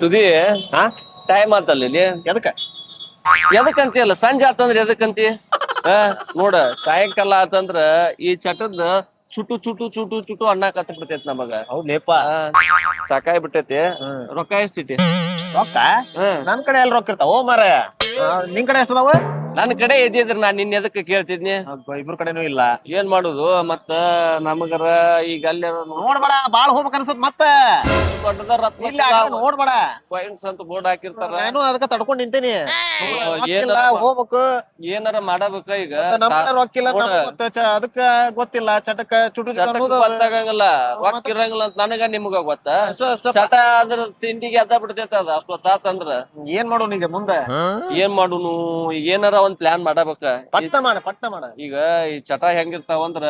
ಸುದಿ ಹಾ ಟೈಮ್ ಆತಲ್ಲ ಇಲ್ಲಿ ಎದಕ್ಕ ಎದಕ್ಕಂತಿಯಲ್ಲ ಸಂಜೆ ಆತಂದ್ರ ಎದಕ್ಕಂತಿ ನೋಡ ಸಾಯಂಕಾಲ ಆತಂದ್ರ ಈ ಚಟದ ಚುಟು ಚುಟು ಚುಟು ಚುಟು ಅಣ್ಣ ಕತ್ತ ಬಿಡ್ತೈತಿ ನಮಗ ಹೌದ್ಲೇಪ ಸಾಕಾಗಿ ಬಿಟ್ಟೈತಿ ರೊಕ್ಕ ಎಷ್ಟಿಟಿ ರೊಕ್ಕ ನನ್ ಕಡೆ ಎಲ್ಲಿ ರೊಕ್ಕ ಇರ್ತಾವ ಮಾರ ನಿನ್ ಕಡೆ ಎಷ್ಟದಾವ ನನ್ ಕಡೆ ಇದ್ದಿದ್ರ ನಾನ್ ನಿನ್ ಎದಕ್ಕ ಕೇಳ್ತಿದ್ನಿ ಇಬ್ರು ಕಡೆನೂ ಇಲ್ಲ ಏನ್ ಮಾಡುದು ಮತ್ತ ನಮಗರ ಈಗ ಅಲ್ಲಿ ನೋಡ್ಬೇಡ ಬಾಳ್ ಹೋಗ್ಬೇಕ ಅನ್ಸತ್ ಮತ್ತ ದೊಡ್ಡದ ರತ್ನ ಇಲ್ಲ ನೋಡ್ಬೇಡ ಪಾಯಿಂಟ್ಸ್ ಅಂತ ಬೋರ್ಡ್ ಹಾಕಿರ್ತಾರ ನಾನು ಅದಕ್ಕ ತಡ್ಕೊಂಡ್ ನಿಂತೇನಿ ಹೋಗ್ಬೇಕು ಏನಾರ ಮಾಡಬೇಕ ಈಗ ನಮ್ ಕಡೆ ರೊಕ್ಕ ಇಲ್ಲ ಅದಕ್ಕ ಗೊತ್ತಿಲ್ಲ ಚಟಕ ಚುಟು ಗೊತ್ತಾಗಂಗಿಲ್ಲ ರೊಕ್ಕ ಇರಂಗಿಲ್ಲ ಅಂತ ನನಗ ನಿಮ್ಗ ಗೊತ್ತ ಚಟ ಅದ್ರ ತಿಂಡಿಗೆ ಅದ ಬಿಡ್ತೈತ ಅದ ಅಷ್ಟೊತ್ತಾತಂದ್ರ ಏನ್ ಮಾಡೋಣ ಈಗ ಮುಂದೆ ಏನ್ ಮಾಡುನು ಏನಾರ ಒಂದ್ ಪ್ಲಾನ್ ಮಾಡಬೇಕ ಪಟ್ಟ ಮಾಡ ಈಗ ಈ ಚಟ ಹೆಂಗಿರ್ತಾವಂದ್ರ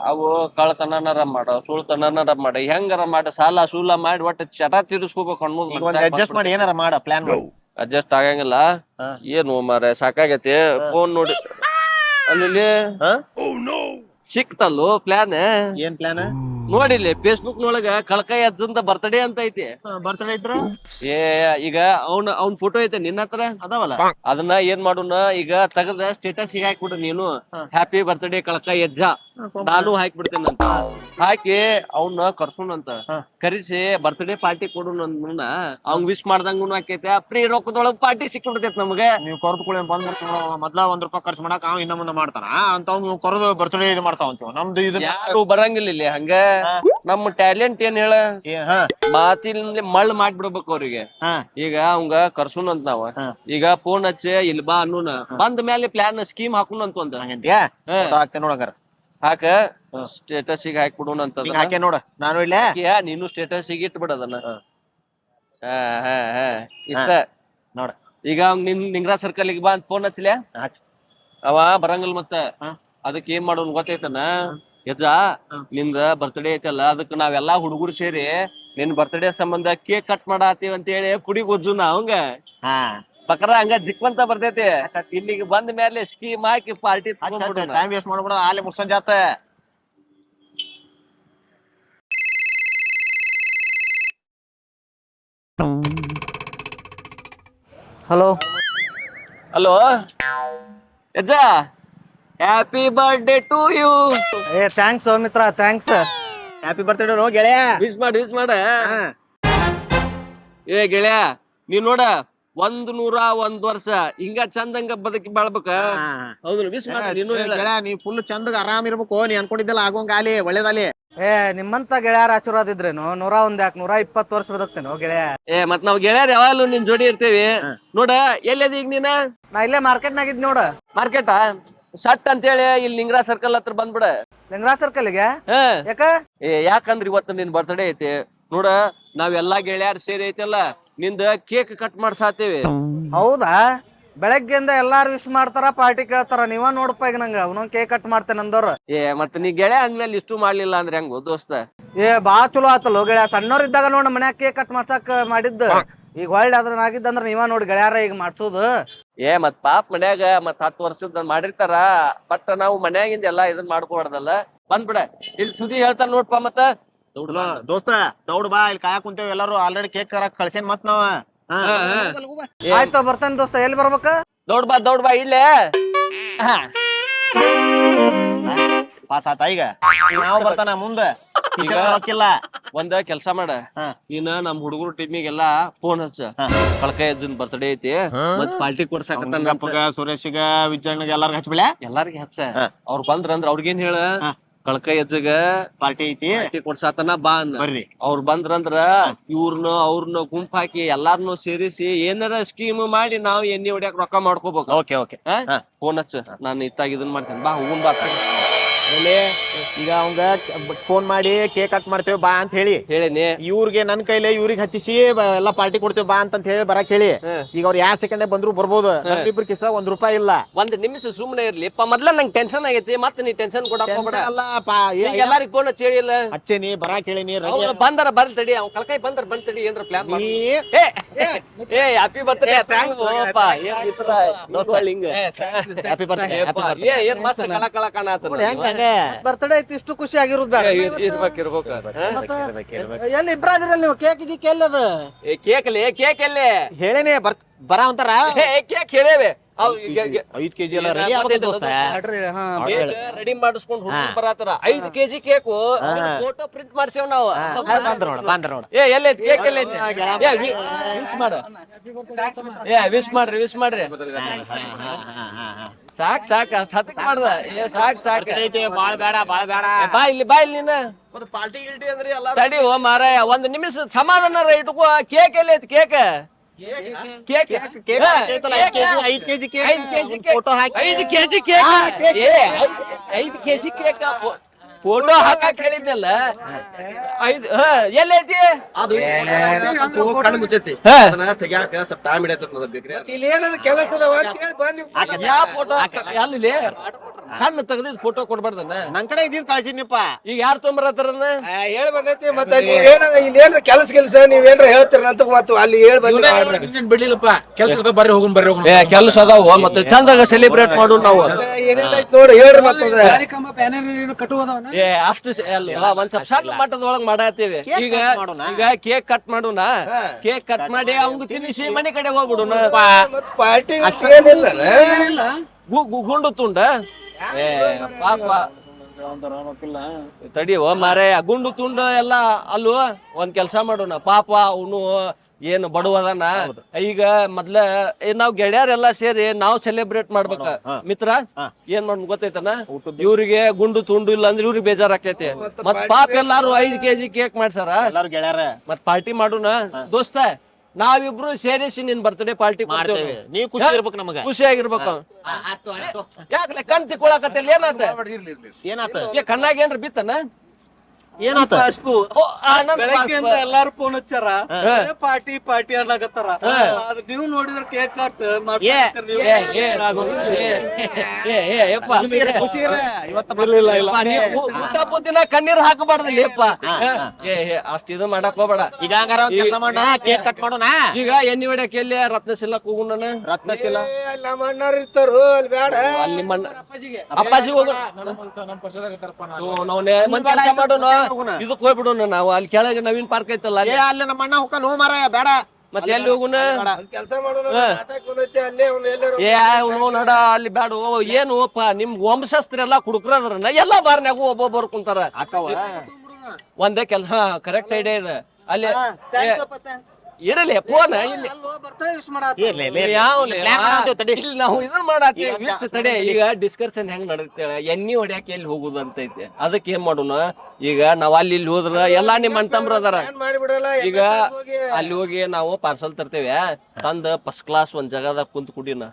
ಅವು ಕಳ್ತನನಾರ ಮಾಡ ಸುಳ್ತನನಾರ ಮಾಡ ಹೆಂಗಾರ ಮಾಡ ಸಾಲ ಸೂಲ ಮಾಡಿ ಒಟ್ಟ ಚಟ ತೀರಿಸ್ಕೋಬೇಕು ಅನ್ನೋದು ಅಡ್ಜಸ್ಟ್ ಮಾಡಿ ಏನಾರ ಮಾಡ ಪ್ಲಾನ್ ಅಡ್ಜಸ್ಟ್ ಆಗಂಗಿಲ್ಲ ಏನು ಮಾರ ಸಾಕಾಗೈತಿ ಫೋನ್ ನೋಡಿ ಅಲ್ಲಿ ಸಿಕ್ತಲ್ಲೋ ಪ್ಲಾನ್ ಏನ್ ಪ್ಲಾನ್ ನೋಡಿಲ್ಲಿ ಫೇಸ್ಬುಕ್ ನೊಳಗ ಕಳಕಾಯಿ ಅಜ್ಜಂದ ಬರ್ತ್ಡೇ ಅಂತ ಐತಿ ಬರ್ತಡೇ ಇದ್ರ ಏ ಈಗ ಅವ್ನ ಫೋಟೋ ಐತೆ ನಿನ್ನ ಹತ್ರ ಅದಾವಲ್ಲ ಅದನ್ನ ಏನ್ ಮಾಡೋಣ ಈಗ ತೆಗದ ಸ್ಟೇಟಸ್ ಹಾಕ್ಬಿಡು ನೀನು ಹ್ಯಾಪಿ ಬರ್ತ್ಡೇ ಕಳಕಾಯಿ ಅಜ್ಜ ನಾನು ಹಾಕ್ಬಿಡ್ತೇನಂತ ಹಾಕಿ ಅವ್ನ ಕರ್ಸೋಣಂತ ಕರಿಸಿ ಬರ್ತ್ಡೇ ಪಾರ್ಟಿ ಕೊಡೋಣ ಅವ್ನ್ ವಿಶ್ ಮಾಡ್ದಂಗೂ ಆಕೈತೆ ಫ್ರೀ ರೊಕ್ಕದೊಳಗ್ ಪಾರ್ಟಿ ಸಿಕ್ಬಿಡ್ತೈತಿ ನಮ್ಗೆ ನೀವು ಕೊರದ್ಕೊಳ್ಳಿ ಮೊದ್ಲ ₹1 ಖರ್ಚು ಮಾಡಾಕ ಅವ್ ಇನ್ನ ಮುಂದೆ ಮಾಡ್ತಾನ ಅಂತ ಅವ್ನು ಕೊರದು ಬರ್ತ್ಡೇ ಇದು ಮಾಡ್ತಾವ ನಮ್ದು ಇದು ಯಾರು ಬರಂಗಿಲ್ಲ ಇಲ್ಲಿ ಹಂಗ ನಮ್ಮ ಟ್ಯಾಲೆಂಟ್ ಏನ್ ಹೇಳ ಮಾತಿನಲ್ಲಿ ಮಳ್ ಮಾಡ್ಬಿಡ್ಬೇಕು ಅವ್ರಿಗೆ ಈಗ ಅವಂಗ ಕರ್ಸುನಂತ ನಾವ ಈಗ ಫೋನ್ ಹಚ್ಚಿ ಇಲ್ಲಿ ಬಾ ಅನ್ನೂನ ಬಂದ ಮೇಲೆ ಪ್ಲಾನ್ ಸ್ಕೀಮ್ ಹಾಕುನಂತ ಒಂದ್ ನೋಡಂಗಾರ ಹಾಕ ಸ್ಟೇಟಸ್ ಗೆ ಹಾಕ್ಬಿಡೋಣ ಅಂತ ಹಾಕಿ ನೋಡ ನಾನು ಇಲ್ಲೇ ನೀನು ಸ್ಟೇಟಸ್ ಗೆ ಇಟ್ಬಿಡದನ್ನ ಇಷ್ಟ ನೋಡ ಈಗ ಅವ್ನ್ ನಿಂಗ್ರಾ ಸರ್ಕಲ್ ಗೆ ಬಾ ಅಂತ ಫೋನ್ ಹಚ್ಚಲ ಅವ ಬರಂಗಿಲ್ಲ ಮತ್ತ ಅದಕ್ಕೆ ಏನ್ ಮಾಡೋನ್ ಗೊತ್ತೈತನ ಯಜ್ಜ ನಿಂದ ಬರ್ತ್ಡೇ ಐತಲ್ಲ ಅದಕ್ಕೆ ನಾವೆಲ್ಲಾ ಹುಡುಗರು ಸೇರಿ ನಿನ್ ಬರ್ತ್ಡೇ ಸಂಬಂಧ ಕೇಕ್ ಕಟ್ ಮಾಡಾತೀವಿ ಅಂತ ಹೇಳಿ ಪುಡಿ ಗೊಜ್ಜುನ ಅವಂಗ ಬಕರ ಹಂಗ ಜಿಕ್ವಂತ ಬರ್ತೈತಿ ಇಲ್ಲಿಗೆ ಬಂದ ಮೇಲೆ ಸ್ಕೀಮ್ ಹಾಕಿ ಪಾರ್ಟಿ ಟೈಮ್ ವೇಸ್ಟ್ ಮಾಡ್ಬಿಡ ಅಲ್ಲಿ ಮುಗ್ಸಂಜ ಆತ ಹಲೋ ಹಲೋ ಯಜ್ಜ happy birthday to you thanks ಮಿತ್ರ ಥ್ಯಾಂಕ್ಸ್ ಹ್ಯಾಪಿ ಬರ್ತ್ಡೇ ಗೆಳೆಯ ವಿಶ್ ಮಾಡ ಏ ಗೆಳೆಯ ನೀವ್ ನೋಡ 101 ವರ್ಷ ಹಿಂಗ ಚಂದಂಗ ಬದುಕಿ ಬಾಳ್ಬೇಕ ಹೌದು ವಿಶ್ ಮಾಡ ನೀನು ಗೆಳೆಯ ನೀ ಫುಲ್ ಚಂದಗ ಆರಾಮ್ ಇರ್ಬೇಕು ನೀ ಅನ್ಕೊಂಡಿದ್ದಲ್ಲ ಆಗೋಂಗ ಆಲಿ ಒಳ್ಳೇದಾಲಿ ನಿಮ್ಮಂತ ಗೆಳೆಯರ ಆಶೀರ್ವಾದ ಇದ್ರೇನು 101 ವರ್ಷ ಬದುಕ್ತೇನೋ ಗೆಳೆಯ ಮತ್ ನಾವ್ ಗೆಳೆಯರ್ ಯಾವಾಗ್ಲೂ ನಿನ್ ಜೋಡಿ ಇರ್ತೇವಿ ನೋಡ ಎಲ್ಲದ ಈಗ ನೀನ ನಾ ಇಲ್ಲೇ ಮಾರ್ಕೆಟ್ ನಾಗ ಇದ್ ನೋಡ ಮಾರ್ಕೆಟಾ ಸಟ್ ಅಂತೇಳಿ ಇಲ್ಲಿ ಲಿಂಗ್ರಾ ಸರ್ಕಲ್ ಹತ್ರ ಬಂದ್ಬಿಡ ಲಿಂಗ್ರಾ ಸರ್ಕಲ್ಗೆ ಯಾಕ ಯಾಕಂದ್ರ ಇವತ್ತು ನಿನ್ ಬರ್ತ್ಡೇ ಐತಿ ನೋಡ ನಾವೆಲ್ಲಾ ಗೆಳೆಯರ್ ಸೇರಿ ಐತಲ್ಲ ನಿಂದ ಕೇಕ್ ಕಟ್ ಮಾಡ್ಸಾತೇವಿ ಹೌದಾ ಬೆಳಗ್ಗೆಯಿಂದ ಎಲ್ಲಾರು ವಿಶ್ ಮಾಡ್ತಾರ ಪಾರ್ಟಿ ಕೇಳ್ತಾರ ನೀವ ನೋಡಪ್ಪ ಈಗ ನಂಗ ಅವನೊಂದ್ ಕೇಕ್ ಕಟ್ ಮಾಡ್ತೇನೆ ಅಂದವ್ರ ಮತ್ ನೀ ಗೆಳೆಯ ಅಂದ್ಮೇಲೆ ಇಷ್ಟು ಮಾಡ್ಲಿಲ್ಲ ಅಂದ್ರೆ ಹೆಂಗೋ ದೋಸ್ತ ಬಾಳ ಚಲೋ ಆತಲ್ಲ ಗೆಳೆಯ ಸಣ್ಣವ್ರ ಇದ್ದಾಗ ನೋಡ ಮನ್ಯಾಗ ಕೇಕ್ ಕಟ್ ಮಾಡ್ಸಕ್ ಮಾಡಿದ್ದು ಈಗ ಒಳ್ಳೆ ಅದ್ರ ಆಗಿದ್ದಂದ್ರ ನೀವ ನೋಡಿ ಗೆಳೆಯಾರ ಈಗ ಮಾಡ್ಸೋದು ಮತ್ ಪಾಪ ಮನ್ಯಾಗ ಮತ್ 10 ವರ್ಷದ ಮಾಡಿರ್ತಾರ ಬಟ್ ನಾವು ಮನ್ಯಾಗಿಂದ ಎಲ್ಲಾ ಇದನ್ ಮಾಡ್ಕೊಬಾರ್ದಲ್ಲ ಬಂದ್ಬಿಡ ಇಲ್ಲಿ ಸುದ್ದಿ ಹೇಳ್ತಾರ ನೋಡ್ಪಾ ಮತ್ತ ದೋಸ್ತ ದೌಡ್ ಬಾ ಇಲ್ಲಿ ಕಾಯಕ್ ಕುಂತೇವ್ ಎಲ್ಲಾರು ಆಲ್ರೆಡಿ ಕೇಕ್ ತರಕ್ ಕಳ್ಸೇನ್ ಮತ್ ನಾವ ಆಯ್ತು ಬರ್ತಾನೆ ದೋಸ್ತ ಎಲ್ಲಿ ಬರ್ಬೇಕ ದೌಡ್ ಬಾ ಇಲ್ಲೇ ಪಾಸ್ ಆತ ಈಗ ನಾವು ಬರ್ತಾನ ಮುಂದ ರೊಕ್ಕಿಲ್ಲ ಒಂದ ಕೆಲ್ಸ ಮಾಡ ನೀನ ನಮ್ ಹುಡುಗರು ಟೀಮಿಗೆಲ್ಲಾ ಫೋನ್ ಹಚ್ಚ ಕಳಕಾಯಿ ಅಜ್ಜನ್ ಬರ್ತ್ಡೇ ಐತಿ ಮತ್ ಪಾರ್ಟಿ ಕೊಡ್ಸಾಕ ಸುರೇಶಿಗ ವಿಜಯಣ್ಣ ಎಲ್ಲಾರ್ಗ ಹಚ್ಬಿಳ ಎಲ್ಲಾರ್ಗಿ ಹಚ್ಚ ಅವ್ರ ಬಂದ್ರಂದ್ರ ಅವ್ರಿಗೇನ್ ಹೇಳ ಕಳಕಾಯಿ ಅಜ್ಜಗ ಪಾರ್ಟಿ ಐತಿ ಪಾರ್ಟಿ ಕೊಡ್ಸಾತನ ಬಾ ಬರ್ರಿ ಅವ್ರ ಬಂದ್ರಂದ್ರ ಅವ್ರನ್ನ ಗುಂಪ್ ಹಾಕಿ ಎಲ್ಲಾರ್ನು ಸೇರಿಸಿ ಏನಾರ ಸ್ಕೀಮ್ ಮಾಡಿ ನಾವ್ ಎಣ್ಣೆ ಹೊಡ್ಯಾಕ ರೊಕ್ಕ ಮಾಡ್ಕೋಬೇಕು ಫೋನ್ ಹಚ್ಚ ನಾನು ಇತ್ತಾಗ ಇದನ್ ಮಾಡ್ತೇನೆ ಬಾ ಹೂನ್ ಬಾ ಈಗ ಅವಂಗ ಫೋನ್ ಮಾಡಿ ಕೇಕ್ ಕಟ್ ಮಾಡ್ತೇವ್ ಬಾ ಅಂತ ಹೇಳಿನಿ ಇವ್ರಿಗೆ ನನ್ ಕೈಲಿ ಇವ್ರಿಗೆ ಹಚ್ಚಿಸಿ ಎಲ್ಲಾ ಪಾರ್ಟಿ ಕೊಡ್ತೇವ್ ಬಾ ಅಂತ ಹೇಳಿ ಬರಕ್ ಹೇಳಿ ಈಗ ಅವ್ರು ಯಾವ ಸೆಕೆಂಡ್ ಬಂದ್ರು ಬರ್ಬೋದು ಇಬ್ರು ಕಿಸ ₹1 ಇಲ್ಲ ಒಂದ್ ನಿಮಿಷ ಸುಮ್ನೆ ಇರ್ಲಿ ಮೊದ್ಲ ನಂಗೆ ಟೆನ್ಷನ್ ಆಗೈತಿ ಮತ್ತೆ ನೀ ಟೆನ್ಷನ್ ಕೊಡಕ್ ಎಲ್ಲಾರಿಗ್ ಫೋನ್ ಹಚ್ಚಿ ಹೇಳಿಲ್ಲ ಹಚ್ಚೇನಿ ಬರಾಕ್ ಹೇಳಿನಿ ಬಂದರ ಬರ್ಲಿ ತಡಿ ಅವ್ನ ಕಳಕಾಯಿ ಬಂದರ ಬರ್ಲಿ ತಡಿ ಏನ್ರ plan happy birthday happy birthday ಏನ್ ಮಸ್ತ್ ಕಳ ಕಳ ಕಾಣತ್ತ ಬರ್ತಡೇ ಐತಿ ಇಷ್ಟು ಖುಷಿ ಆಗಿರೋದು ಬೇಡ ಇರ್ಬೇಕು ಎಲ್ಲಿ ಇಬ್ರಾದಿರಲ್ಲ ನೀವು ಕೇಕ್ ಗೀಕ್ ಎಲ್ಲಿ ಅದು ಕೇಕ್ ಎಲ್ಲಿ ಹೇಳೇನೆ ಬರ ಅಂತಾರ ಕೇಕ್ ಹೇಳೇವೆ 5 kg ಎಲ್ಲ ರೆಡಿ ಆಗ್ತೈತೆ ದೋಸ್ತ. ರೆಡಿ ಮಾಡಿಸ್ಕೊಂಡು ಹುಡುಗರು ಬರತ್ತಾರ 5 kg ಕೇಕು ಫೋಟೋ ಪ್ರಿಂಟ್ ಮಾಡ್ಸೇವ್ ನಾವು ಬಂದ್ರ ನೋಡ ಎಲ್ಲೈತಿ ಕೇಕ್ ಎಲ್ಲೈತಿ ವಿಶ್ ಮಾಡ ವಿಶ್ ಮಾಡ್ರಿ ಸಾಕ್ ಅಷ್ಟ್ ಹತ್ತಕ್ ಮಾಡ್ದ ಸಾಕ್ ಬಾಳ ಬೇಡ ಬಾ ಇಲ್ಲಿ ನೀನ ಪಾರ್ಟಿ ಗಿಲ್ಟಿ ಅಂದ್ರೆ ಎಲ್ಲ ತಡಿ ಓ ಮಾರಾಯ ಒಂದ್ ನಿಮಿಷ ಸಮಾಧಾನ ಇಟ್ಕೋ ಕೇಕ್ ಎಲ್ಲೈತಿ ಕೇಕ್ 5 kg ಕೇಕ್ ಫೋಟೋ ಹಾಕಿ 5 kg ಕೇಕ್ ಫೋಟೋ ಹಾಕಕ್ ಹೇಳಿದ್ನಲ್ಲ 5 ಎಲ್ಲೈತಿ ಅದು ಕಣ್ಣು ಮುಚ್ಚೈತಿ ತೆಗ್ಯಾಕ ಸ್ವಲ್ಪ ಟೈಮ್ ಹಿಡಿಯತ್ತ ಬೇಕ್ರಿ ಯಾವ ಫೋಟೋ ಅಲ್ಲಿ ಕಣ್ಣು ತೆಗ್ದಿದ್ ಫೋಟೋ ಕೊಡ್ಬಾರ್ದನ್ನ ನನ್ ಕಡೆ ಇದ್ದಿದ್ ಕಳ್ಸಿದ್ನಿಪ್ಪ. ಈಗ ಯಾರು ತೊಂಬರತ್ತಾರನ್ನ ಹೇಳಿ ಬಂದೈತಿ ಮತ್ತೆ ಇಲ್ಲೇನ್ರ ಕೆಲಸ ನೀವೇನ್ರ ಹೇಳ್ತೀರ ಅಂತ ಮತ್ತೆ ಅಲ್ಲಿ ಹೇಳಿ ಬಂದ್ರಿ ಬಿಡ್ಲಿಲ್ಲಪ್ಪ ಕೆಲ್ಸ ಬರ್ರಿ ಹೋಗುನ್ ಕೆಲಸ ಅದಾವ ಮತ್ತೆ ಚಂದಾಗ ಸೆಲೆಬ್ರೇಟ್ ಮಾಡು ನಾವು ಏನೇನೈತಿ ನೋಡಿ ಹೇಳ್ರಿ ಮತ್ತದ ಅಷ್ಟು ಒಂದ್ ಸ್ವಲ್ಪ ಸಣ್ಣ ಮಟ್ಟದ ಒಳಗ್ ಮಾಡತ್ತೀವಿ ಈಗ ಕೇಕ್ ಕಟ್ ಮಾಡೋಣ ಕೇಕ್ ಕಟ್ ಮಾಡಿ ಅವಂಗ ತಿನ್ನಿಸಿ ಮನೆ ಕಡೆ ಹೋಗ್ಬಿಡುನ ಪಾರ್ಟಿ ಗುಂಡು ತುಂಡ ಪಾಪ ತಡಿ ಮಾರೇ ಗುಂಡು ತುಂಡ ಎಲ್ಲ ಅಲ್ವ ಒಂದ್ ಕೆಲ್ಸ ಮಾಡೋಣ ಪಾಪ ಅವನು ಏನು ಬಡವದನ ಈಗ ಮೊದ್ಲ ನಾವ್ ಗೆಳೆಯರೆಲ್ಲ ಸೇರಿ ನಾವ್ ಸೆಲೆಬ್ರೇಟ್ ಮಾಡ್ಬೇಕ ಮಿತ್ರ ಏನ್ ಮಾಡ್ ಗೊತ್ತೈತನ ಇವ್ರಿಗೆ ಗುಂಡು ತುಂಡು ಇಲ್ಲ ಅಂದ್ರೆ ಇವ್ರಿಗೆ ಬೇಜಾರ್ ಆಕೈತಿ ಮತ್ ಪಾಪ ಎಲ್ಲಾರು 5 kg ಕೇಕ್ ಮಾಡ್ಸಾರ ಮತ್ ಪಾರ್ಟಿ ಮಾಡೋಣ ದೋಸ್ತ ನಾವಿಬ್ರು ಸೇರಿಸಿ ನಿನ್ ಬರ್ತ್ಡೇ ಪಾರ್ಟಿ ಮಾಡ್ತೇವೆ. ನೀವ್ ಖುಷಿ ಇರ್ಬೇಕು ನಮಗ. ಖುಷಿಯಾಗಿರ್ಬೇಕು. ಯಾಕಲೆ ಕಣ್ ತಿಕ್ಕೊಳಕತ್ತಿಲ್ಲ ಏನಾತ ಕಣ್ಣಾಗ ಏನ್ರ ಬಿತ್ತನ ಏನಾತ ಎಲ್ಲಾರು ಫೋನ್ ಹಚ್ಚಾರ ಪಾರ್ಟಿ ಅನ್ನಕತ್ತಾರ ನೀವು ನೋಡಿದ್ರ ಕೇಕ್ ಕಟ್ ದಿನ ಕಣ್ಣೀರ್ ಹಾಕಬಾರ್ದಲ್ಲಿಪ್ಪ ಅಷ್ಟ ಇದು ಮಾಡಕ್ ಹೋಗ್ಬೇಡ. ಈಗ ಕೇಕ್ ಕಟ್ ಮಾಡೋಣ. ಈಗ ಎಣ್ಣಿ ಹೊಡ್ಯಾಕ ಎಲ್ಲಿ ರತ್ನಶಿಲಕ್ ಹೋಗೋಣ. ರತ್ನಶಿಲ ನಮ್ಮ ಅಣ್ಣಾರು ಇರ್ತಾರು ಅಲ್ಲಿ ಬೇಡ ಅಲ್ಲಿ ನಿಮ್ಮ ಅಪ್ಪಾಜಿ ಹೋಗೋಣ. ಮಾಡೋಣ ಇದಕ್ ಹೋಗ್ಬಿಡೋಣ ನಾವು ಅಲ್ಲಿ ಕೆಳಗೆ ನವೀನ್ ಪಾರ್ಕ್ ಐತಲ್ಲ ಅಲ್ಲಿ ನಮ್ಮ ಅಣ್ಣ ಹೋಗ ನೋ ಮಾರಾಯ ಬೇಡ ಮತ್ತೆ ಎಲ್ಲಿ ಹೋಗುಣ ಕೆಲಸ ಮಾಡೋಣ ನೋಡ ಅಲ್ಲಿ ಬ್ಯಾಡ ಏನುಪ್ಪ ನಿಮ್ ವಂಶಸ್ಥರೆಲ್ಲಾ ಕುಡುಕ್ರದ್ರನ ಎಲ್ಲಾ ಬಾರ್ನ್ಯಾಗು ಒಬ್ಬೊಬ್ಬರು ಕುಂತಾರ ಒಂದೇ ಕರೆಕ್ಟ್ ಐಡಿಯಾ ಇದೆ ಅಲ್ಲಿ ಇಡಲಿ ಫೋನ್ ನಾವು ಇದನ್ ಮಾಡತ್ತೀವಿ ತಡೆ. ಈಗ ಡಿಸ್ಕಷನ್ ಹೆಂಗ್ ನಡೆಸ್ತೇಳ ಎಣ್ಣಿ ಹೊಡ್ಯಾಕ ಎಲ್ಲಿ ಹೋಗುದು ಅಂತ ಐತಿ ಅದಕ್ಕೆ ಏನ್ ಮಾಡೋಣ ಈಗ ನಾವ್ ಅಲ್ಲಿ ಇಲ್ಲಿ ಹೋದ್ರ ಎಲ್ಲಾ ನಿಮ್ ಅಣ್ತಂಬ್ರ ಅದಾರ ಈಗ ಅಲ್ಲಿ ಹೋಗಿ ನಾವು ಪಾರ್ಸಲ್ ತರ್ತೇವೆ ತಂದ ಫಸ್ಟ್ ಕ್ಲಾಸ್ ಒಂದ್ ಜಗದಾಗ ಕುಂತ್ ಕುಡಿನ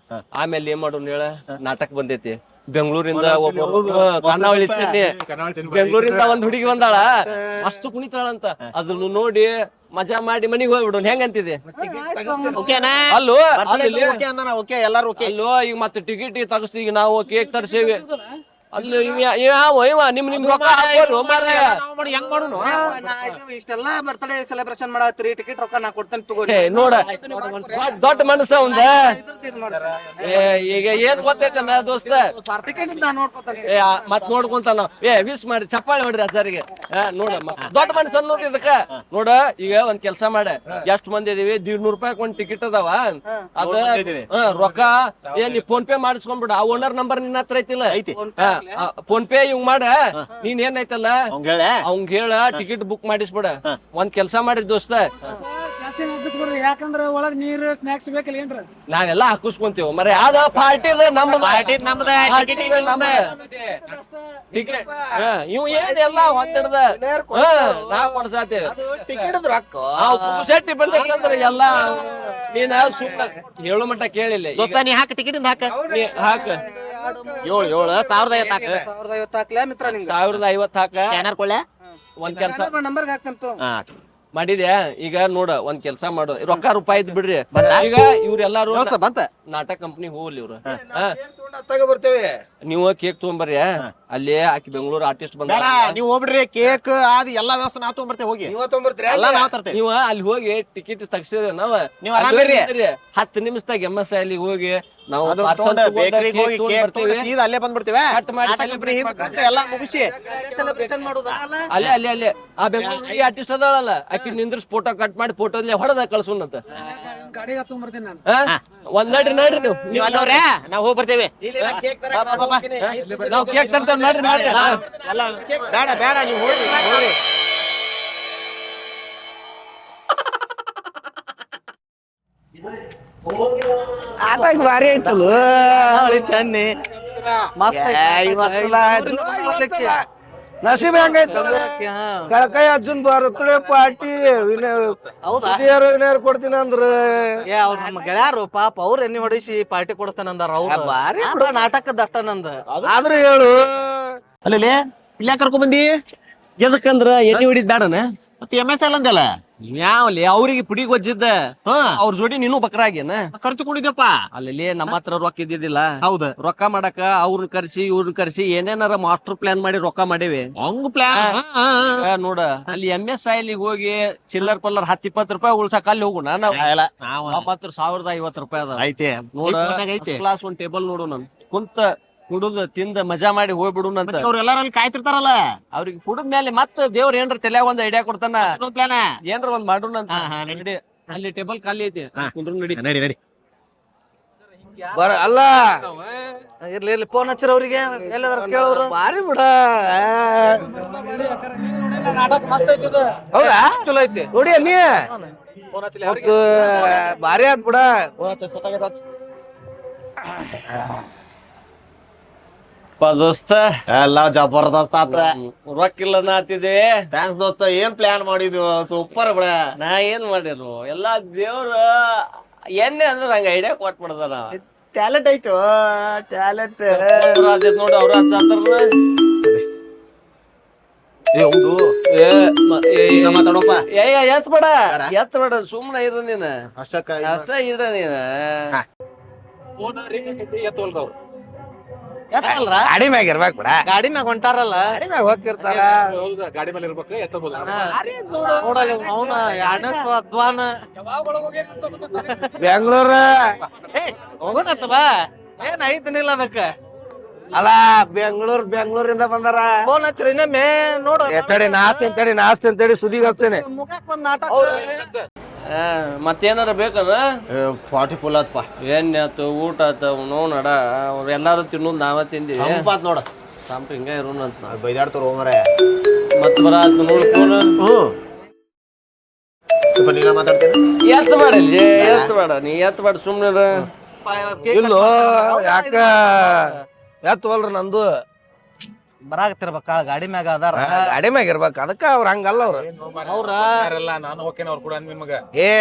ಆಮೇಲೆ ಏನ್ ಮಾಡೋಣ ಹೇಳ ನಾಟಕ ಬಂದೈತಿ ಬೆಂಗಳೂರಿಂದ ಬೆಂಗಳೂರಿಂದ ಒಂದ್ ಹುಡುಗಿ ಬಂದಾಳ ಅಷ್ಟು ಕುಣಿತಾಳಂತ ಅದನ್ನು ನೋಡಿ ಮಜಾ ಮಾಡಿ ಮನಿಗ್ ಹೋಗ್ಬಿಡೋಣ ಹೆಂಗಂತಿದೆ ಅಲ್ಲೋ ಅಲ್ಲೋ ಈಗ ಮತ್ತೆ ಟಿಕೆಟ್ ತಗಸ್ತೀವಿ ಈಗ ನಾವು ಕೇಕ್ ತರ್ಸೇವಿ ಅಲ್ಲಿ ನಿಮ್ ರೊಕ್ಕ ಹಾಕೋರು ಮಾರಾಯ ಇಷ್ಟೆಲ್ಲ ಬರ್ತಡೇ ಸೆಲೆಬ್ರೇಷನ್ ಮಾಡತ್ರಿ ಟಿಕೆಟ್ ರೊಕ್ಕ ನಾ ಕೊಡ್ತೇನೆ ತಗೋರಿ ನೋಡ ದೊಡ್ಡ ಮನಸ್ಸ ಒಂದ ಈಗ ಏನ್ ಗೊತ್ತೈತನ ದೋಸ್ತ ಮತ್ ನೋಡ್ಕೊಂತಾನ ವಿಶ್ ಮಾಡಿ ಚಪ್ಪಾಳೆ ಹೊಡ್ರಿ ಅಜ್ಜಾರಿಗೆ ನೋಡ ದೊಡ್ಡ ಮನಸ್ಸ ಅನ್ನೋದು ಇದಕ್ಕ ನೋಡ ಈಗ ಒಂದ್ ಕೆಲ್ಸ ಮಾಡ ಎಷ್ಟ್ ಮಂದಿ ಇದೀವಿ 150 ರೂಪಾಯಿ ಒಂದ್ ಟಿಕೆಟ್ ಅದಾವ ಅದ ರೊಕ್ಕ ಏನ್ ಫೋನ್ ಪೇ ಮಾಡಿಸ್ಕೊಂಡ್ಬಿಡ ಆ ಓನರ್ ನಂಬರ್ ನಿನ್ನ ಹತ್ರ ಐತಿಲ್ಲ ಫೋನ್ ಪೇ ಇವ್ ಮಾಡ ನೀನ್ ಏನೈತಲ್ಲ ಅವಂಗ ಹೇಳ ಟಿಕೆಟ್ ಬುಕ್ ಮಾಡಿಸ್ಬಿಡ ಒಂದ್ ಕೆಲ್ಸ ಮಾಡ್ರಿ ದೋಸ್ತ ಯಾಕಂದ್ರ ಒಳಗ್ ನೀರು ಸ್ನಾಕ್ಸ್ ಬೇಕಲ್ಲ ಏನ್ರ ನಾವೆಲ್ಲ ಹಾಕಿಸ್ಕೊಂತೀವಿ ಮರ ಯಾವ್ದ ಪಾರ್ಟಿ ಇವ್ ಏನೆಲ್ಲ ಹೊಂದಿಡ್ದ ನಾ ಕೊಡ್ಸಾತೇವೆ ಶೆಟ್ಟಿ ಬಂದ್ರೆ ಎಲ್ಲ ನೀನ್ ಸುಮ್ಮನೆ ಹೇಳು ಮಟ್ಟ ಕೇಳಿಲ್ಲ ನೀ ಹಾಕ ಟಿಕೆಟ್ ಹಾಕ 1050 ಹಾಕ್ಲಾ ಮಿತ್ರ ನಿಂಗೆ 1050 ಹಾಕ ಒಂದ್ ಕೆಲ್ಸ ನಂಬರ್ಗೆ ಹಾಕ್ತಂತ ಮಾಡಿದ್ಯಾ ಈಗ ನೋಡ ಒಂದ್ ಕೆಲ್ಸ ಮಾಡು ರೊಕ್ಕ ರೂಪಾಯಿ ಬಿಡ್ರಿ ಈಗ ಇವ್ರೆಲ್ಲಾರು ನಾಟಕ ಕಂಪ್ನಿ ಹೋಗ್ಲಿ ಇವ್ರು ತಗೋ ಬರ್ತೇವೆ ನೀವು ಕೇಕ್ ತಗೊಂಬರ್ರಿ ಅಲ್ಲಿ ಆಕಿ ಬೆಂಗಳೂರು ಆರ್ಟಿಸ್ಟ್ ಬಂದ ಬೇಡ ನೀವ್ ಹೋಗ್ಬಿಡ್ರಿ ಕೇಕ್ ಅದು ಎಲ್ಲಾ ವ್ಯವಸ್ಥೆ ನಾವ್ ತಗೊಂಬರ್ತೇವೆ ಹೋಗಿ ನೀವ ತೊಗೊಂಬರ್ತೀರಿ ಎಲ್ಲಾ ನಾವ್ ತರ್ತೇವೆ ನೀವ ಅಲ್ಲಿ ಹೋಗಿ ಟಿಕೆಟ್ ತಗ್ಸಿದ್ರಿ ನಾವ್ ನೀವ್ ಆರಾಮಿರ್ರಿ. 10 ನಿಮಿಷದಾಗ MS ಅಲ್ಲಿ ಹೋಗಿ ನಾವು ಅದು ಪಾರ್ಸಲ್ ತಗೊಂಡು ಬೇಕರಿಗೆ ಹೋಗಿ ಕೇಕ್ ಬರ್ತೀವಿ ಸೀದಾ ಅಲ್ಲೇ ಬಂದ್ಬಿಡ್ತೇವೆ ಕಟ್ ಮಾಡಿ ನಾಟಕ celebrate ಹಿಂದ್ ಮಾಡ್ತೀವಿ. ಕೂತು ಎಲ್ಲಾ ಮುಗಿಸಿ ಸೆಲೆಬ್ರೇಷನ್ ಮಾಡೋದಲ್ಲ ಅಲ್ಲೇ ಅಲ್ಲೇ ಅಲ್ಲೇ ಆ ಬೆಂಗಳೂರು ಆರ್ಟಿಸ್ಟ್ ಅದಾಳಲ್ಲ ಆಕಿ ನಿಂದ್ರಿಸ್ ಫೋಟೋ ಕಟ್ ಮಾಡಿ ಫೋಟೋದಲ್ಲೇ ಹೊಡೆದ ಕಳ್ಸುನಂತ ಒಂದ್ ನಡ್ರಿ ನೀವು ನೀವ್ ಅಲ್ಲವ್ರೆ ನಾವ್ ಹೋಗಿ ಬರ್ತೇವೆ ಬಾ, ಬಾ, ಬಾ, ಬಾ. ನಾವು ಕೇಕ್ ತರ್ತೇವೆ ನಡ್ರಿ ಎಲ್ಲ ಬೇಡ ಬೇಡ ನೀವು ಹೋಗ್ರಿ ಹೋಗ್ರಿ ಆಟಾಗ ಭಾರಿ ಐತಲ್ಲ ಚನ್ನಿ ಮಸ್ತ್ ನಸೀಬ್ ಹೆಂಗೈತ ಕಳಕೈ ಅರ್ಜುನ್ ಬರ್ತಡೆ ಪಾರ್ಟಿ ವಿನಯರ್ ಕೊಡ್ತೀನಿ ಅಂದ್ರ ಅವ್ರ ನಮ್ಮ ಗೆಳೆಯರು ಪಾಪ ಅವ್ರ ಎಣ್ಣೆ ಹೊಡಿಸಿ ಪಾರ್ಟಿ ಕೊಡ್ತಾನಂದಾರ ಅವ್ರು ಭಾರಿ ನಾಟಕದ ಅಷ್ಟ ನಂದ ಆದ್ರೆ ಹೇಳು ಅಲ್ಲಿ ಇಲ್ಲ ಕರ್ಕೊಂಡ್ ಬಂದಿ ಎದಕ್ಕಂದ್ರ ಎಣ್ಣೆ ಹೊಡಿದ್ ಬೇಡನ ಮತ್ತೆ MS ಅಂದಲ್ಲ ಯಾವಲ್ಲಿ ಅವ್ರಿಗೆ ಪುಡಿ ಗೊಜ್ಜಿದ್ದ ಅವ್ರ ಜೋಡಿ ನೀನು ಬಕ್ರಾಗ್ಯನ ಖರ್ಚುಕೊಂಡಿದ್ದಪ್ಪ ಅಲ್ಲಿ ನಮ್ಮ ಹತ್ರ ರೊಕ್ಕ ಇದ್ದಿದ್ದಿಲ್ಲ ಹೌದು ರೊಕ್ಕ ಮಾಡಕ ಅವ್ರನ್ನ ಕರ್ಸಿ ಇವ್ರನ್ನ ಕರ್ಸಿ ಏನೇನಾರ ಮಾಸ್ಟರ್ ಪ್ಲಾನ್ ಮಾಡಿ ರೊಕ್ಕ ಮಾಡೇವಿ ಹಂಗ ಪ್ಲಾನ್ ನೋಡ ಅಲ್ಲಿ MS ಸಾಯಿಲಿಗೆ ಹೋಗಿ ಚಿಲ್ಲರ್ ಪಲ್ಲರ್ 10-20 ರೂಪಾಯಿ ಉಳ್ಸಕ್ ಅಲ್ಲಿ ಹೋಗೋಣ ನಾವು ಮಾತ್ರ 1050 ರೂಪಾಯಿ ಅದ ಐತೆ ನೋಡ ಕ್ಲಾಸ್ ಒಂದ್ ಟೇಬಲ್ ನೋಡು ನನ್ ಕುಂತ ಕುಡುದು ತಿಂದ ಮಜಾ ಮಾಡಿ ಹೋಗ್ಬಿಡುನಂತ ಅವ್ರೆಲ್ಲಾರ ಅಲ್ಲಿ ಕಾಯ್ತಿರ್ತಾರಲ್ಲ ಅವ್ರಿಗೆ ಕುಡಿದ ಮೇಲೆ ಮತ್ತ ದೇವ್ರ ಏನ್ರ ತಲ್ಯಾಗ ಒಂದ್ ಐಡಿಯಾ ಕೊಡ್ತಾನ ಪ್ಲಾನ್ ಏನ್ರ ಒಂದ್ ಮಾಡೋಣಂತ ನಡಿ ಅಲ್ಲಿ ಟೇಬಲ್ ಖಾಲಿ ಐತಿ ಕುಂದ್ರು ನಡಿ ನಡಿ ನಡಿ ಬರ ಅಲ್ಲ ಇರ್ಲಿ ಇರ್ಲಿ ಫೋನ್ ಹಚ್ಚಿರ ಅವ್ರಿಗೆ ಎಲ್ಲದಾರ ಕೇಳೋರು ಬಾರಿ ಬಿಡ ಹೌದಾ ಚಲೋ ಐತಿ ನೋಡಿ ನೀ ಬಾರಿ ಆತ್ ಬಿಡ ದೋಸ್ತ ಎಲ್ಲ ಜಬರ್ದಸ್ತ್ ಆತ ರೊಕ್ಕ ಇಲ್ಲ ನಾತಿದೆ ಥ್ಯಾಂಕ್ಸ್ ದೋಸ್ತ ಏನ್ ಪ್ಲಾನ್ ಮಾಡಿದ್ವು ಸೂಪರ್ ಬಿಡ ನಾ ಏನ್ ಮಾಡಿರು ಎಲ್ಲಾ ದೇವ್ರ ಎಣ್ಣೆ ಅಂದ್ರ ಹಂಗ ಐಡಿಯಾ ಕೊಟ್ ಬಿಡ್ದಾರ ಟ್ಯಾಲೆಂಟ್ ಐತು ಟ್ಯಾಲೆಂಟ್ ನೋಡು ಅವ್ರ ಹಚ್ಚಾತಾರ ಮಾತಾಡೋಪ್ಪ ಎತ್ ಬೇಡ ಸುಮ್ನೆ ಇರ ನೀನ ಅಷ್ಟಕ್ಕ ಅಷ್ಟ ಇರ ನೀನ ಗಾಡಿ ಮ್ಯಾಗ ಇರ್ಬೇಕ್ ಬಿಡ ಗಾಡಿ ಮ್ಯಾಗ ಹೊಂಟಾರಲ್ಲ ಗಾಡಿ ಮ್ಯಾಗ ಹೋಗ್ತಿರ್ತಾರ ಗಾಡಿ ಮೇಲೆ ಇರ್ಬೇಕು ಎತ್ತಬಹುದು ನೋಡಲ್ಲ ಅವನ ಎರಡನೇ ಅಧ್ವಾನ ಬೆಂಗಳೂರ ಹೋಗೋಣತ್ತ ಬಾ ಏನ್ ಐತನಿಲ್ಲ ಅದಕ್ಕ ಅಲ್ಲ ಬೆಂಗಳೂರಿಂದ ಬಂದಾರ ಫೋನ್ ಹಚ್ಚ್ರಿ ಇನ್ನೊಮ್ಮೆ ನೋಡು ನಾಸ್ತಿ ಸುದಿಗೆ ಹಚ್ತೇನೆ ಮುಖಕ್ ಬಂದ್ ನಾಟಕ ಮತ್ತೇನಾರ ಬೇಕದ ಫಾರ್ಟಿ ಫುಲ್ ಆತ್ಪ ಎಣ್ಣೆ ಆತು ಊಟ ಆತ ನೋವು ನಡ ಅವ್ರ ಎಲ್ಲಾರು ತಿನ್ನೋದು ನಾವ ತಿಂದಿವಿ ಸಂಪಾತ್ ನೋಡ ಸಾಂಪ್ ಹಿಂಗ ಇರೋಣಂತ ಬೈದಾಡ್ತಾರ ಹೋಮರ ಮತ್ ಬರಾತ್ ನೋಡಿ ಫೋನ್ ನೀನ ಮಾತಾಡ್ತೇನೆ ಎತ್ತ ಬೇಡ ಇಲ್ಲಿ ಎತ್ತ ಬೇಡ ನೀ ಎತ್ತ ಬೇಡ ಸುಮ್ನೆ ಇಲ್ಲೋ ಯಾಕ ಎತ್ತವಲ್ರಿ ನಂದು ಬರಾಕತ್ತಿರ್ಬೇಕ ಗಾಡಿ ಮ್ಯಾಗ ಅದಾರ ಗಾಡಿ ಮ್ಯಾಗ ಇರ್ಬೇಕ ಅದಕ್ಕ ಅವ್ರ ಹಂಗಲ್ಲ ಅವ್ರ ನಾನು ಹೋಗ್ತೇನೆ ಅವ್ರು ಕೂಡ ನಿಮಗ ಏ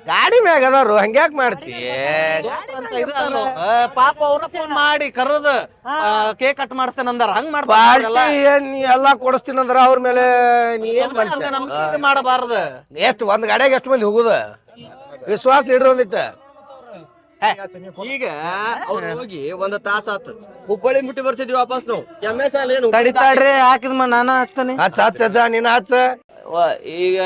ಗಾಡಿ ಮ್ಯಾಗ ಅದಾರು ಹಂಗ್ಯಾಕ್ ಮಾಡ್ತಿ ಪಾಪ ಅವ್ರ ಫೋನ್ ಮಾಡಿ ಕರೋದು ಕೇಕ್ ಕಟ್ ಮಾಡಿಸ್ತೇನೆ ಅಂದಾರ ಹಂಗ್ ಮಾಡ್ತಾರ ಏನ್ ನೀ ಎಲ್ಲಾ ಕೊಡಿಸ್ತೀನಂದ್ರ ಅವ್ರ ಮೇಲೆ ನೀ ಏನ್ ಮಾಡಬಾರ್ದು ಎಷ್ಟು ಒಂದ್ ಗಾಡಿಯಾಗ ಎಷ್ಟು ಮಂದಿ ಹೋಗುದ ವಿಶ್ವಾಸ ಇಡ್ರಿ ಒಂದಿಟ್ಟ ಈಗ ಅವ್ರು ಹೋಗಿ ಒಂದ್ ತಾಸ ಆತು ಹುಬ್ಬಳ್ಳಿ ಮುಟ್ಟಿ ಬರ್ತಿದ್ವಿ ವಾಪಸ್ ನಾವು MS ಏನು ತಡಿತಾಡ್ರಿ ಹಾಕಿದ್ ನಾನು ಹಚ್ತಾನೆ ಹಚ್ಚ ನೀನ ಹಚ್ಚ ಈಗ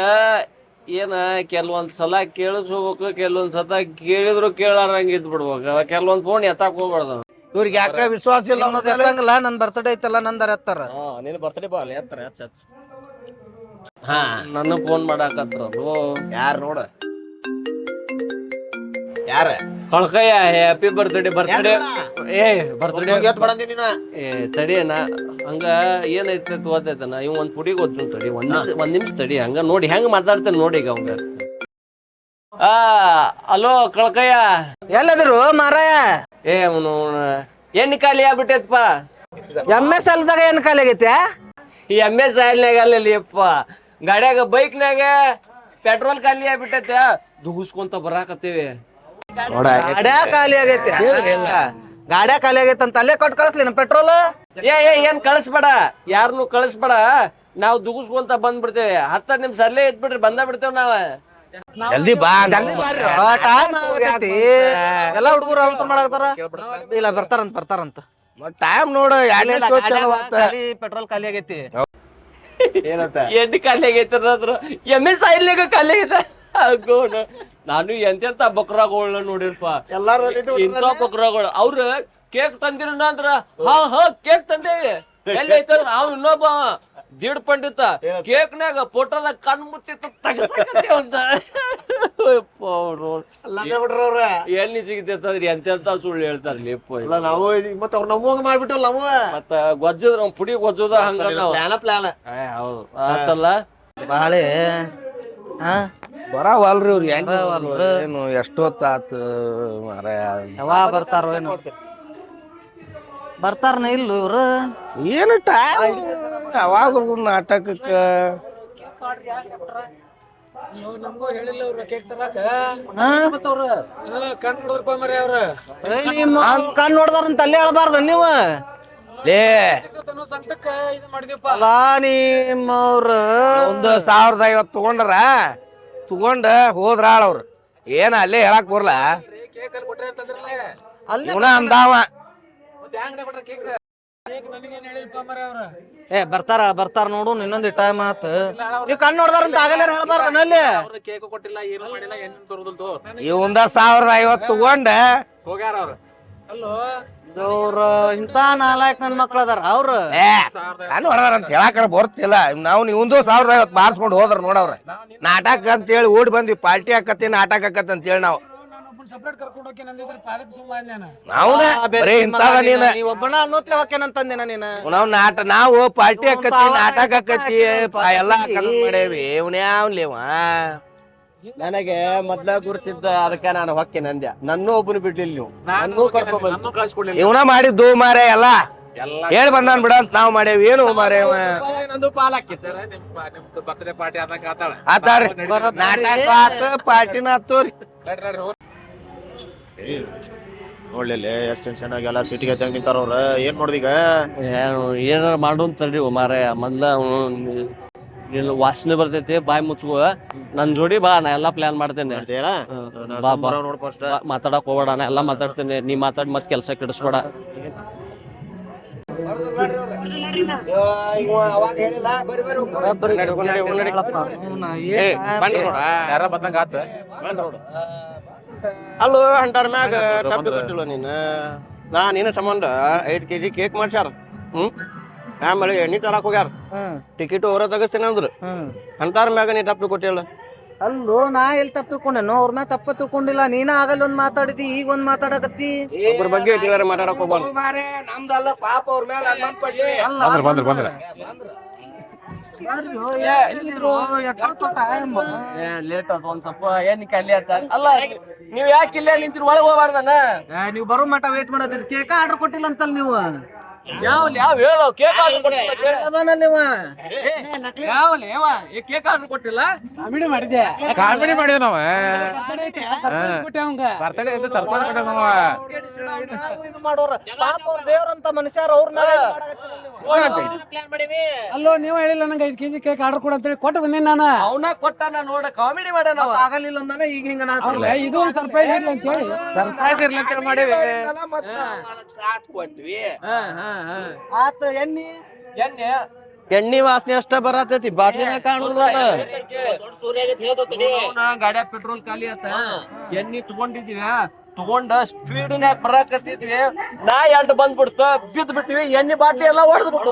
ಏನ ಕೆಲವೊಂದ್ ಸಲ ಕೇಳಿಸ್ಕೋಬೇಕು ಕೆಲವೊಂದ್ ಸತ ಕೇಳಿದ್ರು ಕೇಳಾರಂಗ ಇದ್ ಬಿಡ್ಬೇಕು ಕೆಲವೊಂದ್ ಫೋನ್ ಎತ್ತಾಕ್ ಹೋಗ್ಬಾರ್ದು ಇವ್ರಿಗೆ ಯಾಕ ವಿಶ್ವಾಸ ಇಲ್ಲ ಎತ್ತಂಗಿಲ್ಲ ನನ್ ಬರ್ತಡೇ ಐತಲ್ಲ ನಂದರ ಎತ್ತಾರ ನಿನ್ ಬರ್ತಡೇ ಬಾ ಅಲ್ಲಿ ಎತ್ತರ ಹಚ್ಚ ನನ್ನ ಫೋನ್ ಮಾಡಾಕತ್ರ ಯಾರು ನೋಡ ಯಾರ ಕಳ್ಕಯ್ಯ ಹ್ಯಾಪಿ ಬರ್ತಡೇ ಏ ಬರ್ತಡೇ ಏ ತಡಿಯನ ಹಂಗ ಏನೈತೆ ಓದೈತನ ಇವ್ ಒಂದ್ ಪುಡಿ ಗೊತ್ತು ತಡಿ ಒಂದ್ ನಿಮಿಷ ತಡಿ ಹಂಗ ನೋಡಿ ಹೆಂಗ್ ಮಾತಾಡ್ತೇನೆ ನೋಡಿ ಈಗ ಅವಂಗ ಅಲೋ ಕಳ್ಕಯ್ಯ ಎಲ್ಲದಿರು ಮಾರಾಯ ಏ ಅವನು ಎಣ್ಣೆ ಖಾಲಿ ಆಗ್ಬಿಟ್ಟೈತಪ್ಪ MS ಅಲ್ದಾಗ ಏನ್ ಖಾಲಿ ಆಗೈತೆ ಈ MS ಸಾಯಿಲ್ನಾಗ ಅಲ್ಲಿ ಅಪ್ಪ ಗಾಡ್ಯಾಗ ಬೈಕ್ನಾಗ ಪೆಟ್ರೋಲ್ ಖಾಲಿ ಆಗ್ಬಿಟ್ಟೈತೆ ದುಗುಸ್ಕೊಂತ ಬರಾಕತ್ತೀವಿ ಗಾಡ್ಯಾ ಖಾಲಿ ಆಗೈತೆ ಗಾಡ್ಯಾ ಖಾಲಿ ಆಗೈತೆ ಅಂತ ಅಲ್ಲೇ ಕೊಟ್ಟು ಕಳಿಸ್ಲಿ ಪೆಟ್ರೋಲ್ ಏನ್ ಕಳಿಸ್ಬೇಡ ಯಾರನ್ನು ಕಳಿಸ್ಬೇಡ ನಾವ್ ದುಗುಸ್ಕೊಂತ ಬಂದ್ಬಿಡ್ತೇವೆ 10 ನಿಮಿಷ ಅಲ್ಲೇ ಇದ್ಬಿಡ್ರಿ ಬಂದ ಬಿಡ್ತೇವ್ ನಾವ ಜಲ್ದಿ ಬಾ ಎಲ್ಲ ಹುಡುಗರು ಅಂತ ಮಾಡಾಕತ್ತಾರ ಇಲ್ಲ ಬರ್ತಾರಂತ ಟೈಮ್ ನೋಡು ಪೆಟ್ರೋಲ್ ಖಾಲಿ ಆಗೈತಿ ಎಣ್ಣೆ ಖಾಲಿ ಆಗೈತೆ ಎಮ್ಮೆ ಸಾಯಿಲ್ನಾಗ ಖಾಲಿ ಆಗೈತೆ ಅಗೋಣ ನಾನು ಎಂತೆಂತ ಬಕ್ರಾಗಳನ್ನ ನೋಡಿರ್ಪ ಎಲ್ಲಾರು ಇಂಥ ಬಕ್ರಾಗಳು ಅವ್ರ ಕೇಕ್ ತಂದಿರ ಅಂದ್ರ ಹಾ ಕೇಕ್ ತಂದೇವಿ ಎಲ್ಲಿ ಐತಂದ್ರ ಅವ್ ಇನ್ನೊಬ್ಬ ದೀಡ್ ಪಂಡಿತ ಕೇಕ್ನಾಗ ಫೋಟೋದಾಗ ಕಣ್ ಮುಚ್ಚಿತ್ತು ತಗಸಕತ್ತೆ ಅಂತ ಎಲ್ಲಿ ಸಿಗತೈತಂದ್ರಿ ಎಂತೆಂತ ಸುಳ್ಳು ಹೇಳ್ತಾರ ಲೇಪ ನಾವು ಮತ್ತ ಅವ್ರ ನಮ್ಮಂಗ ಮಾಡ್ಬಿಟ್ಟಲ್ಲ ನಾವು ಮತ್ತ ಗೊಜ್ಜದ ಪುಡಿ ಗೊಜ್ಜದ ಹಂಗ ನಾವು ಪ್ಲಾನ ಹೌದು ಆತಲ್ಲ ಬಾಳೆ ಬರವಲ್ರಿ ಇವ್ರು ಹೆಂಗ ಏನು ಎಷ್ಟೊತ್ತಾತು ಮಾರಾಯ ಯಾವಾಗ ಬರ್ತಾರೋ ಏನೋ ಬರ್ತಾರನ ಇಲ್ಲ ಇವ್ರು ಏನು ಟೈಮ್ ಯಾವಾಗ ನಾಟಕಕ್ಕ ನಮಗೂ ಹೇಳಿಲ್ಲ ಅವ್ರ ಕೇಕ್ ತರಾಕ ಹಾ? ಕಣ್ ನೋಡ್ರಪ್ಪ ಮರಿ ಅವ್ರ ಕಣ್ ನೋಡ್ದಾರಂತ ಅಲ್ಲೇ ಹೇಳ್ಬಾರ್ದ ನೀವು ಲೇ ಸಂಕಟಕ್ಕ ಇದು ಮಾಡಿದ್ಯಪ್ಪ ಅಲ್ಲ ನಿಮ್ಮವ್ರ ಒಂದು 1050 ತಗೊಂಡ ಹೋದ್ರಾಳ ಅವ್ರು ಏನ ಅಲ್ಲೇ ಹೇಳಕ್ ಬರ್ಲ ಕೇಕ್ ಅಲ್ಲಿ ಕೊಟ್ರೆ ಅಂತಂದ್ರಲ್ಲ ಅಲ್ಲೇ ಇವನ ಅಂದಾವ ಮತ್ತೆ ಹ್ಯಾಂಗಡೆ ಕೊಟ್ರ ಕೇಕ್ ಕೇಕ್ ನನಗೇನ್ ಹೇಳಿಲ್ಪ ಮರಿ ಅವ್ರ ಬರ್ತಾರ ನೋಡು ಇನ್ನೊಂದು ಟೈಮ್ ಆತ ನೀವ್ ಕಣ್ ನೋಡ್ದಾರಂತ ಆಗಲ್ಲ ಹೇಳ್ಬಾರ್ದ ಅಲ್ಲಿ ಅವ್ರ ಕೇಕ್ ಕೊಟ್ಟಿಲ್ಲ ಏನು ಮಾಡಿಲ್ಲ ಏನ್ ತರೋದಲ್ತು ಇವಂದ 1050 ತಗೊಂಡ ಹೋಗ್ಯಾರ ಅವ್ರ ಅಲ್ಲೋ ಅವ್ರ ಇಂತ ನಾಲ್ಕು ನನ್ ಮಕ್ಳು ಅದಾರ ಅವ್ರ ಕಣ್ಣು ಹೊಡೆದಾರ ಅಂತ ಹೇಳಾಕರ ಬರ್ತಿಲ್ಲ ನಾವು ಇವಂದು 1050 ಬಾರ್ಸ್ಕೊಂಡು ಹೋದ್ರ ನೋಡವ್ರ ನಾಟಕ ಅಂತ ಹೇಳಿ ಓಡಿ ಬಂದ್ವಿ ಪಾರ್ಟಿ ಆಕತಿ ನಾಟಕ ಆಕತಿ ಅಂತ ಹೇಳಿ ನಾವು ನಾನೊಬ್ಬನ್ ಸಪ್ರೇಟ್ ಕರ್ಕೊಂಡು ಹೋಗಿ ನಂದಿದ್ರೆ ಪಾಲಕ್ ಸುಮ್ಮ ನಾನು ನಾವ್ನ ಬರೀ ಇಂಥದ ನೀನ ನೀವ್ ಒಬ್ಬನ ಅನ್ನೋತ್ಲೆ ಹೋಗ್ಯಾನಂತಂದೇನ ನೀನ ನಾವು ಪಾರ್ಟಿ ಆಕತಿ ನಾಟಕ ಆಕತಿ ಎಲ್ಲಾ ಕರ್ಕೊಂಡ್ ಮಾಡೇವಿ ಇವ್ನ ಯಾವ್ಲೇವ ನನಗೆ ಮೊದ್ಲ ಗುರ್ತಿದ್ದ ಅದಕ್ಕೆ ನಾನು ಹೊಕ್ಕೆ ನಂದ್ಯ ನನ್ನೂ ಒಬ್ಬನು ಬಿಡ್ಲಿಲ್ಲ ನೀವು ನನ್ನೂ ಕರ್ಕೊಂಡ್ ಬಂದ್ರಿ. ಕಳ್ಸ್ಕೊಡ್ಲಿಲ್ಲ ಇವನ ಮಾಡಿದ್ದು ಮಾರೇ ಎಲ್ಲ ಹೇಳಿ ಬಂದಾನ್ ಬಿಡ ಅಂತ ನಾವ್ ಮಾಡೇವಿ ಏನು ಮಾರೇ ನಂದು ಪಾಲ್ ಹಾಕಿತ್ತು ನಿಮ್ದು ಬರ್ತ್ಡೇ ಪಾರ್ಟಿ ಆದಂಗ ಆತಾಳ ಆತಾಡ್ರಿ ನಾಟಕ ಆತ ಪಾರ್ಟಿನ ಆತೋರಿ ನೋಡ್ಲಿಲ್ಲ ಎಷ್ಟ್ ಟೆನ್ಷನ್ ಆಗಿ ಎಲ್ಲ ಸಿಟಿಗೆ ಎದ್ದಂಗ್ ನಿಂತಾರ ಅವ್ರ ಏನ್ ಮಾಡೋದೀಗ ಏನಾರ ಮಾಡು ತಡ್ರಿ ಮಾರ ಮೊದ್ಲ ನೀನು ವಾಸನೆ ಬರ್ತೈತಿ ಬಾಯಿ ಮುಚ್ಕೋ ನನ್ ಜೋಡಿ ಬಾ ನಾ ಎಲ್ಲಾ ಪ್ಲಾನ್ ಮಾಡ್ತೇನೆ ಬಾ ಬಾ ನೋಡ್ ಫಸ್ಟ್ ಮಾತಾಡಕ್ ಹೋಗ್ಬೇಡ ನಾ ಎಲ್ಲಾ ಮಾತಾಡ್ತೇನೆ ನೀ ಮಾತಾಡಿ ಮತ್ ಕೆಲ್ಸ ಕೆಡಿಸ್ಬೇಡ ಯಾರ ಬಂದಂಗ ಆತ ಅಲ್ಲೋ ಹಂಟಾರ ಮ್ಯಾಗ ಟಪ್ಪಿ ಕೊಟ್ಟಿಲ್ಲ ನೀನು ನೀನ ಸಂಬಂಧ 5 kg ಕೇಕ್ ಮಾಡ್ಸ್ಯಾರ ಆಮೇಲೆ ಎಣ್ಣೆ ತರಾಕ್ ಹೋಗ್ಯಾರ ಟಿಕೆಟ್ ಅವರ ತಗಸ್ತೇನೆ ಅಂದ್ರು ಅಂತಾರ ಮ್ಯಾಗ ನೀ ಟಪ್ಪಿ ಕೊಟ್ಟಿಲ್ಲ ಅಲ್ಲೋ ನಾ ಎಲ್ಲಿ ತಪ್ಪು ತಿಳ್ಕೊಂಡೇನೋ ಅವ್ರ ಮ್ಯಾಗ ತಪ್ಪ ತಿಳ್ಕೊಂಡಿಲ್ಲ ನೀನ ಆಗಲ್ಲ ಒಂದ್ ಮಾತಾಡಿದಿ ಈಗ ಒಂದ್ ಮಾತಾಡಕತ್ತಿ ಒಬ್ಬರ ಬಗ್ಗೆ ಇಟ್ಟಿದ್ದಾರೆ ಮಾತಾಡಕ್ ಹೋಗ್ಬಾರ್ದು ನಮ್ದಲ್ಲ ಪಾಪ ಅವ್ರ ಮೇಲೆ ಲೇಟ್ ಆತ ಒಂದ್ ಸ್ವಲ್ಪ ಏನ್ ಕಲ್ಲಿ ಆತ ಅಲ್ಲ ನೀವ್ ಯಾಕೆ ಇಲ್ಲೇ ನಿಂತಿರ್ ಒಳಗ್ ಹೋಗ್ಬಾರ್ದನ ನೀವ್ ಬರೋ ಮಟ ವೇಟ್ ಮಾಡೋದ್ ಕೇಕ ಆರ್ಡರ್ ಕೊಟ್ಟಿಲ್ಲ ಅಂತಲ್ ನೀವು ಯಾವ ಹೇಳೋ ಕೇಕ್ ಆರ್ಡರ್ ಕೊಟ್ಟಿಲ್ಲ ಅದನಲ್ಲಿ ಕೇಕ್ ಆರ್ಡರ್ ಕೊಟ್ಟಿಲ್ಲ ಕಾಮಿಡಿ ಮಾಡಿದ್ದೆ ಕಾಮಿಡಿ ಮಾಡಿದ ನಾವ ಬರ್ತಡೇ ಅಂತ ಸರ್ಪ್ರೈಸ್ ಕೊಟ್ಟ ನಾವ ಇದು ಮಾಡೋರ ಪಾಪ ಅವ್ರ ದೇವ್ರಂತ ಮನುಷ್ಯರ ಅವ್ರ ಮೇಲೆ ಅಲ್ಲೋ ನೀವು ಹೇಳಿಲ್ಲ ನಂಗೆ 5 kg ಕೇಕ್ ಆರ್ಡರ್ ಕೊಡು ಅಂತೇಳಿ ಕೊಟ್ಟು ಬಂದೇನಿ ನಾನು ಅವನ ಕೊಟ್ಟಾನ ನೋಡ ಕಾಮಿಡಿ ಮಾಡ್ಯಾನ ಅವ. ಆಗಲಿಲ್ಲ ಅಂದಾನೆ ಈಗ ಹಿಂಗ ಇದು ಒಂದು ಸರ್ಪ್ರೈಸ್ ಇರ್ಲಿ ಅಂತ ಹೇಳಿ ಸರ್ಪ್ರೈಸ್ ಇರ್ಲಿ ಅಂತ ಮಾಡೇವಿ ಸಾಥ್ ಕೊಟ್ವಿ ಆತ ಎಣ್ಣಿ ಎಣ್ಣೆ ವಾಸನೆ ಅಷ್ಟ ಬರತೈತಿ ಬಾಟ್ಲಿನ ಕಾಣುದಿಲ್ಲ ಗಾಡ್ಯಾಗ ಪೆಟ್ರೋಲ್ ಖಾಲಿ ಆತ ಎಣ್ಣಿ ತಗೊಂಡಿದೀವಿ ತಗೊಂಡ ಸ್ಪೀಡ್ನ್ಯಾಗ ಬರಾಕತ್ತಿದ್ವಿ ನಾ 2 ಬಂದ್ ಬಿಡ್ತ ಬಿದ್ದು ಬಿಟ್ಟಿವಿ ಎಣ್ಣೆ ಬಾಟ್ಲಿ ಎಲ್ಲ ಹೊಡೆದ್ ಬಿಟ್ಟು